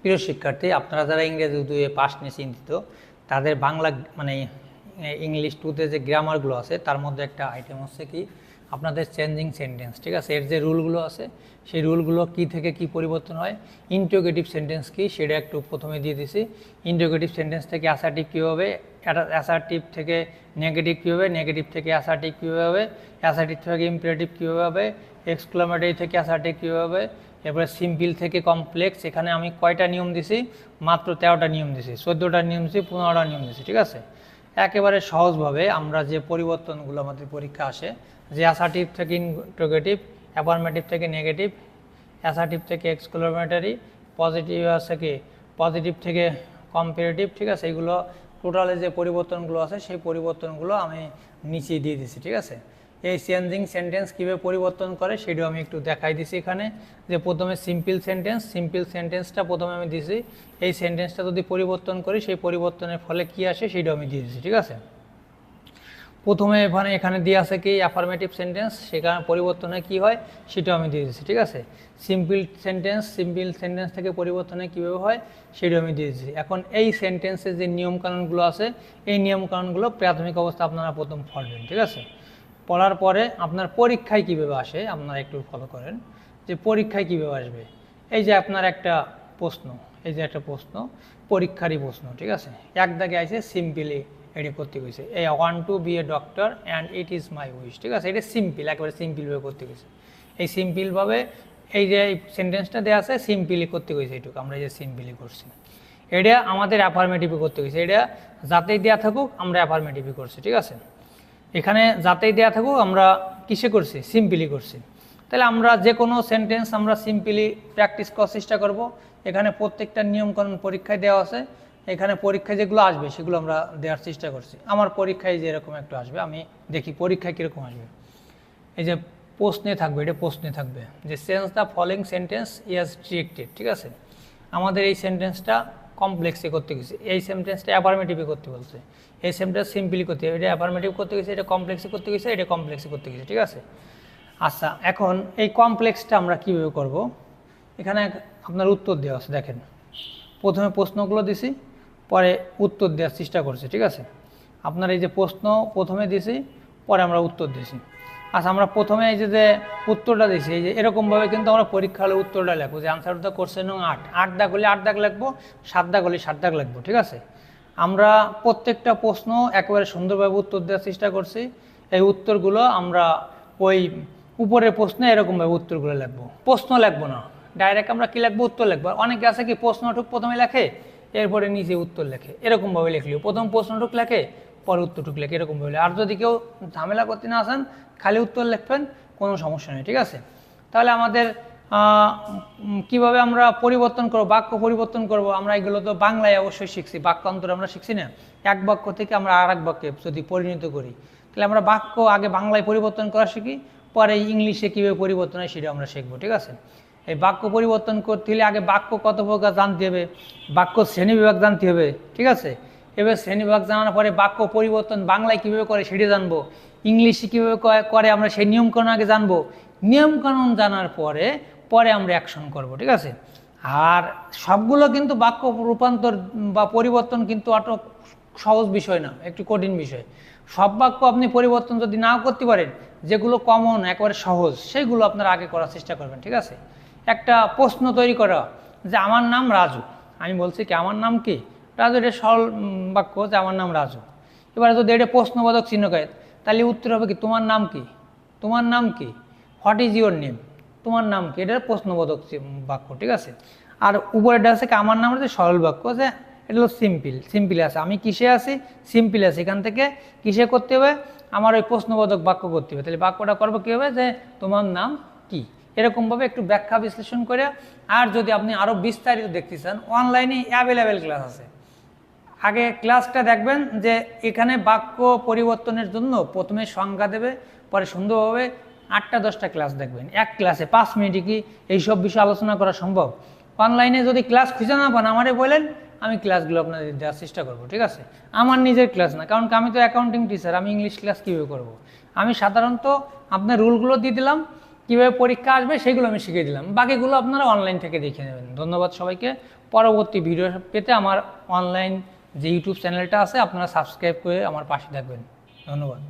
প্রিয় শিক্ষার্থী, আপনারা যারা ইংরেজি 2-এ পাস নিয়ে চিন্তিত, তাদের বাংলা ইংলিশ 2-তে যে গ্রামারগুলো আছে তার মধ্যে একটা আইটেম হচ্ছে কি আপনাদের চেঞ্জিং সেন্টেন্স। ঠিক আছে, এর যে রুলগুলো আছে সেই রুলগুলো কি থেকে কি পরিবর্তন হয়, ইন্টারোগেটিভ সেন্টেন্স কি সেটা একটু প্রথমে দিয়ে দিছি। ইন্টারোগেটিভ সেন্টেন্স থেকে অ্যাসার্টিভ কীভাবে, অ্যাসার্টিভ থেকে নেগেটিভ কীভাবে, নেগেটিভ থেকে অ্যাসার্টিভ কীভাবে, অ্যাসার্টিভ থেকে ইম্পারেটিভ কীভাবে, এক্সক্লামেটরি থেকে অ্যাসার্টিভ কীভাবে, এরপরে সিম্পল থেকে কমপ্লেক্স। এখানে আমি কয়টা নিয়ম দিছি? মাত্র 13টা নিয়ম দিছি, 14টা নিয়ম দিছি, 15টা নিয়ম দিছি। ঠিক আছে, একেবারে সহজভাবে আমরা যে পরিবর্তনগুলো আমাদের পরীক্ষা আসে, যে অ্যাসার্টিভ থেকে ইন্টারোগেটিভ, অ্যাফার্মেটিভ থেকে নেগেটিভ, অ্যাসার্টিভ থেকে এক্সক্লামেটরি, পজিটিভ আছে কি পজিটিভ থেকে কম্পারেটিভ। ঠিক আছে, এইগুলো টোটালে যে পরিবর্তনগুলো আছে সেই পরিবর্তনগুলো আমি নিচে দিয়ে দিছি। ঠিক আছে, এই চেঞ্জিং সেন্টেন্স কীভাবে পরিবর্তন করে সেটাও আমি একটু দেখাই দিছি এখানে। যে প্রথমে সিম্পল সেন্টেন্সটা প্রথমে আমি দিছি, এই সেন্টেন্সটা যদি পরিবর্তন করি সেই পরিবর্তনের ফলে কি আসে সেটাও আমি দিয়ে দিছি। ঠিক আছে, প্রথমে এখানে দিয়ে আছে কি অ্যাফার্মেটিভ সেন্টেন্স, সেখানে পরিবর্তনে কি হয় সেটাও আমি দিয়ে দিচ্ছি। ঠিক আছে, সিম্পল সেন্টেন্স থেকে পরিবর্তনে কীভাবে হয় সেটাও আমি দিয়ে দিচ্ছি। এখন এই সেন্টেন্সের যে নিয়মকানুনগুলো আছে এই নিয়মকানুনগুলো প্রাথমিক অবস্থা আপনারা প্রথম পড়বেন। ঠিক আছে, পড়ার পরে আপনার পরীক্ষায় কীভাবে আসে আপনারা একটু ফলো করেন, যে পরীক্ষায় কীভাবে আসবে। এই যে আপনার একটা প্রশ্ন, এই যে একটা প্রশ্ন, পরীক্ষারই প্রশ্ন। ঠিক আছে, এক দাগে আছে সিম্পলি এটি করতে গেছে, I want to be a doctor and it is my wish. ঠিক আছে, এটা সিম্পল, একেবারে সিম্পলভাবে করতে গেছে। এই সিম্পলভাবে এই যে সেন্টেন্সটা দেওয়া আছে সিম্পলি করতে গেছে, এইটুকু আমরা যে সিম্পলি করছি। এটা আমাদের অ্যাফার্মেটিভই করতে গেছে, এটা যাতেই দেওয়া থাকুক আমরা অ্যাফার্মেটিভই করছি। ঠিক আছে, এখানে যাতেই দেওয়া থাকুক আমরা কিসে করছি, সিম্পলি করছি। তাহলে আমরা যে কোনো সেন্টেন্স আমরা সিম্পলি প্র্যাকটিস করার চেষ্টা করব। এখানে প্রত্যেকটা নিয়মকানুন পরীক্ষায় দেওয়া আছে, এখানে পরীক্ষায় যেগুলো আসবে সেগুলো আমরা দেওয়ার চেষ্টা করছি। আমার পরীক্ষায় যেরকম একটু আসবে আমি দেখি পরীক্ষায় কীরকম আসবে। এই যে প্রশ্নে থাকবে, এটা প্রশ্নে থাকবে যে change the following sentence as directed. ঠিক আছে, আমাদের এই সেন্টেন্সটা কমপ্লেক্সে করতে গেছে, এই সেন্টেন্সটা অ্যাফার্মেটিভে করতে বলছে, এই সেন্টেন্স সিম্পলি করতে, এটা অ্যাফার্মেটিভ করতে গেছে, এটা কমপ্লেক্সে করতে গেছে, এটা কমপ্লেক্সে করতে গেছে। ঠিক আছে, আচ্ছা এখন এই কমপ্লেক্সটা আমরা কীভাবে করব, এখানে আপনার উত্তর দেওয়া আছে। দেখেন, প্রথমে প্রশ্নগুলো দিছি, পরে উত্তর দেওয়ার চেষ্টা করছি। ঠিক আছে, আপনার এই যে প্রশ্ন প্রথমে দিছি, পরে আমরা উত্তর দিছি। আচ্ছা, আমরা প্রথমে এই যে উত্তরটা দিছি, এই যে এরকমভাবে কিন্তু আমরা পরীক্ষা হলে উত্তরটা লিখবো, যে আনসার দ্য কোশ্চেন নং 8 দাগ হলে 8 দাগ লিখবো, 7 দাগ হলে 7 দাগ লিখবো। ঠিক আছে, আমরা প্রত্যেকটা প্রশ্ন একেবারে সুন্দরভাবে উত্তর দেওয়ার চেষ্টা করছি। এই উত্তরগুলো আমরা ওই উপরের প্রশ্নে এরকমভাবে উত্তরগুলো লিখবো, প্রশ্ন লিখবো না, ডাইরেক্ট আমরা কী লিখবো, উত্তর লিখবো। অনেকে আছে কি প্রশ্নটুক প্রথমে লেখে এরপরে নিচে উত্তর লেখে, এরকমভাবে লিখলেও প্রথম প্রশ্নটুক লেখে পরে উত্তরটুক লেখে, এরকমভাবে। আর যদি কেউ ঝামেলা করতে না আসেন খালি উত্তর লিখবেন, কোনো সমস্যা নেই। ঠিক আছে, তাহলে আমাদের কিভাবে আমরা পরিবর্তন করব, বাক্য পরিবর্তন করব, আমরা এগুলো তো বাংলায় অবশ্যই শিখছি, বাক্যান্তর আমরা শিখছি না। এক বাক্য থেকে আমরা আর এক বাক্যে যদি পরিণত করি, তাহলে আমরা বাক্য আগে বাংলায় পরিবর্তন করা শিখি, পরে ইংলিশে কীভাবে পরিবর্তন হয় সেটা আমরা শিখবো। ঠিক আছে, এই বাক্য পরিবর্তন করতে হলে আগে বাক্য কত প্রকার জানতে হবে, বাক্য শ্রেণীবিভাগ জানতে হবে। ঠিক আছে, এবার শ্রেণীবিভাগ জানার পরে বাক্য পরিবর্তন বাংলায় কীভাবে করে সেটা জানবো, ইংলিশে কীভাবে করে আমরা সেই নিয়মকানুন আগে জানবো, নিয়মকানুন জানার পরে পরে আমরা অ্যাকশন করব। ঠিক আছে, আর সবগুলো কিন্তু বাক্য রূপান্তর বা পরিবর্তন কিন্তু অত সহজ বিষয় না, একটু কঠিন বিষয়। সব বাক্য আপনি পরিবর্তন যদি নাও করতে পারেন, যেগুলো কমন একেবারে সহজ সেইগুলো আপনারা আগে করার চেষ্টা করবেন। ঠিক আছে, একটা প্রশ্ন তৈরি করা যে আমার নাম রাজু, আমি বলছি কি আমার নাম কি রাজু, এটা সরল বাক্য যে আমার নাম রাজু। এবারে যদি এটা প্রশ্নবোধক চিহ্ন করে তাহলে উত্তর হবে কি তোমার নাম কি, তোমার নাম কি, হোয়াট ইজ ইউর নেম, তোমার নাম কি, এটা প্রশ্নবোধক বাক্য। ঠিক আছে, আর উপরেটা আছে কি আমার নাম হচ্ছে সরল বাক্য, যে এটা হলো সিম্পল আছে, আমি কিসে আছি, সিম্পল আছে, এখান থেকে কিসে করতে হবে আমার ওই প্রশ্নবোধক বাক্য করতে হবে। তাহলে বাক্যটা করবো কী হবে, যে তোমার নাম কি, এরকমভাবে একটু ব্যাখ্যা বিশ্লেষণ করে। আর যদি আপনি আরও বিস্তারিত দেখতে চান অনলাইনে অ্যাভেলেবেল ক্লাস আছে, আগে ক্লাসটা দেখবেন, যে এখানে বাক্য পরিবর্তনের জন্য প্রথমে সংজ্ঞা দেবে, পরে সুন্দরভাবে 8টা-10টা ক্লাস দেখবেন। এক ক্লাসে 5 মিনিটে কি এইসব বিষয় আলোচনা করা সম্ভব? অনলাইনে যদি ক্লাস খুঁজে না পান আমারে বলেন, আমি ক্লাসগুলো আপনাদের দেওয়ার চেষ্টা করব। ঠিক আছে, আমার নিজের ক্লাস না, কারণ আমি তো অ্যাকাউন্টিং টিচার, আমি ইংলিশ ক্লাস কীভাবে করব? আমি সাধারণত আপনার রুলগুলো দিয়ে দিলাম, কীভাবে পরীক্ষা আসবে সেগুলো আমি শিখিয়ে দিলাম, বাকিগুলো আপনারা অনলাইন থেকে দেখে নেবেন। ধন্যবাদ সবাইকে। পরবর্তী ভিডিও পেতে আমার অনলাইন যে ইউটিউব চ্যানেলটা আছে আপনারা সাবস্ক্রাইব করে আমার পাশে থাকবেন। ধন্যবাদ।